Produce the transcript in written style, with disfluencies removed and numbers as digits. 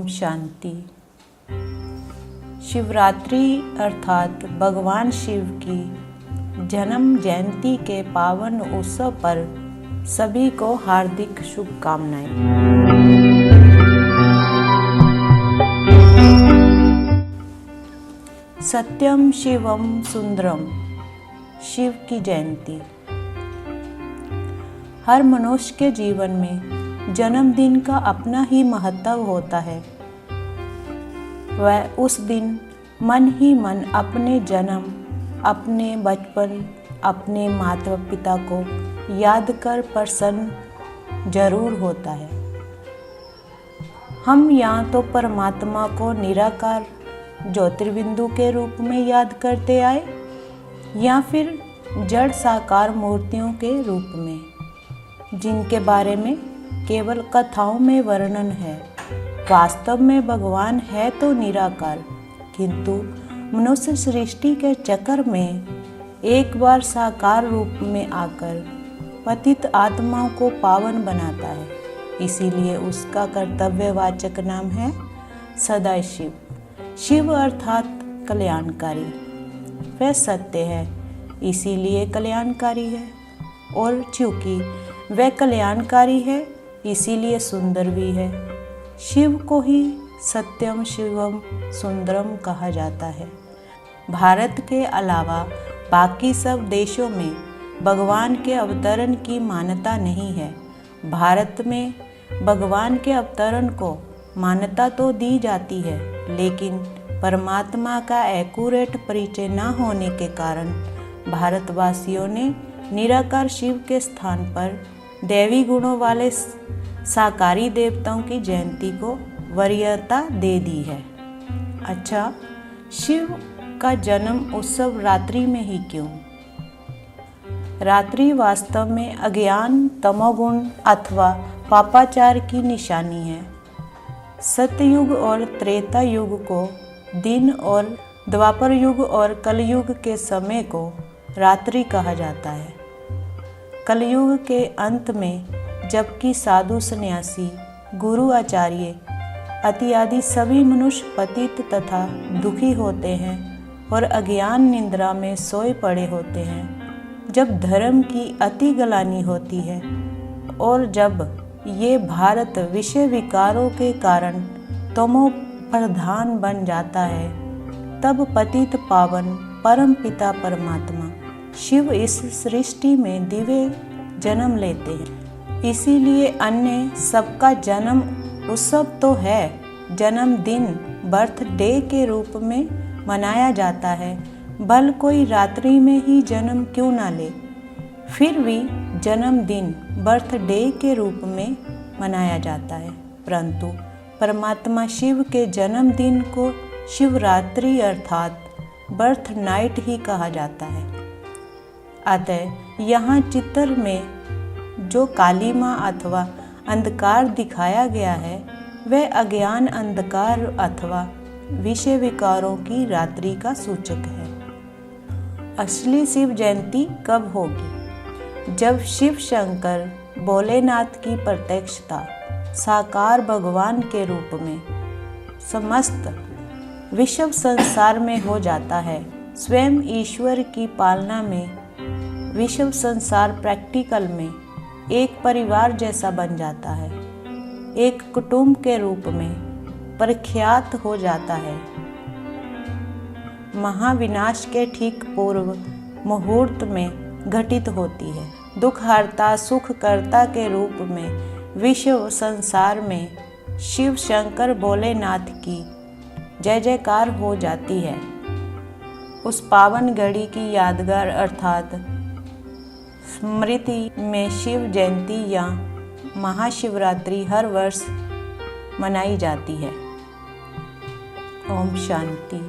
ओम शांति। शिवरात्रि अर्थात भगवान शिव की जन्म जयंती के पावन उत्सव पर सभी को हार्दिक शुभकामनाएं। सत्यम शिवम सुंदरम, शिव की जयंती। हर मनुष्य के जीवन में जन्मदिन का अपना ही महत्व होता है। वह उस दिन मन ही मन अपने जन्म, अपने बचपन, अपने माता पिता को याद कर प्रसन्न जरूर होता है। हम यहाँ तो परमात्मा को निराकार ज्योतिर्बिंदु के रूप में याद करते आए या फिर जड़ साकार मूर्तियों के रूप में, जिनके बारे में केवल कथाओं में वर्णन है। वास्तव में भगवान है तो निराकार, किंतु मनुष्य सृष्टि के चक्कर में एक बार साकार रूप में आकर पतित आत्माओं को पावन बनाता है। इसीलिए उसका कर्तव्यवाचक नाम है सदाशिव। शिव अर्थात कल्याणकारी। वह सत्य है, इसीलिए कल्याणकारी है, और चूंकि वह कल्याणकारी है इसीलिए सुंदर भी है। शिव को ही सत्यम शिवम सुंदरम कहा जाता है। भारत के अलावा बाकी सब देशों में भगवान के अवतरण की मान्यता नहीं है। भारत में भगवान के अवतरण को मान्यता तो दी जाती है, लेकिन परमात्मा का एक्यूरेट परिचय न होने के कारण भारतवासियों ने निराकार शिव के स्थान पर दैवी गुणों वाले साकारी देवताओं की जयंती को वरीयता दे दी है। अच्छा, शिव का जन्म उत्सव रात्रि में ही क्यों? रात्रि वास्तव में अज्ञान, तमोगुण अथवा पापाचार की निशानी है। सतयुग और त्रेता युग को दिन और द्वापर युग और कलयुग के समय को रात्रि कहा जाता है। कलयुग के अंत में जबकि साधु सन्यासी, गुरु, आचार्य इत्यादि सभी मनुष्य पतित तथा दुखी होते हैं और अज्ञान निद्रा में सोए पड़े होते हैं, जब धर्म की अति गलानी होती है और जब ये भारत विषय विकारों के कारण तमो प्रधान बन जाता है, तब पतित पावन परम पिता परमात्मा शिव इस सृष्टि में दिव्य जन्म लेते हैं। इसीलिए अन्य सबका जन्म उत्सव तो है, जन्मदिन बर्थडे के रूप में मनाया जाता है, भले कोई रात्रि में ही जन्म क्यों ना ले, फिर भी जन्मदिन बर्थडे के रूप में मनाया जाता है। परंतु परमात्मा शिव के जन्मदिन को शिवरात्रि अर्थात बर्थ नाइट ही कहा जाता है। अतः यहाँ चित्र में जो कालीमा अथवा अंधकार दिखाया गया है, वह अज्ञान अंधकार अथवा विषय विकारों की रात्रि का सूचक है। असली शिव जयंती कब होगी? जब शिव शंकर भोलेनाथ की प्रत्यक्षता साकार भगवान के रूप में समस्त विश्व संसार में हो जाता है। स्वयं ईश्वर की पालना में विश्व संसार प्रैक्टिकल में एक परिवार जैसा बन जाता है, एक कुटुंब के रूप में प्रख्यात हो जाता है। महाविनाश के ठीक पूर्व मुहूर्त में घटित होती है। दुखहर्ता सुखकर्ता के रूप में विश्व संसार में शिव शंकर भोलेनाथ की जय जयकार हो जाती है। उस पावन घड़ी की यादगार अर्थात स्मृति में शिव जयंती या महाशिवरात्रि हर वर्ष मनाई जाती है। ओम शांति।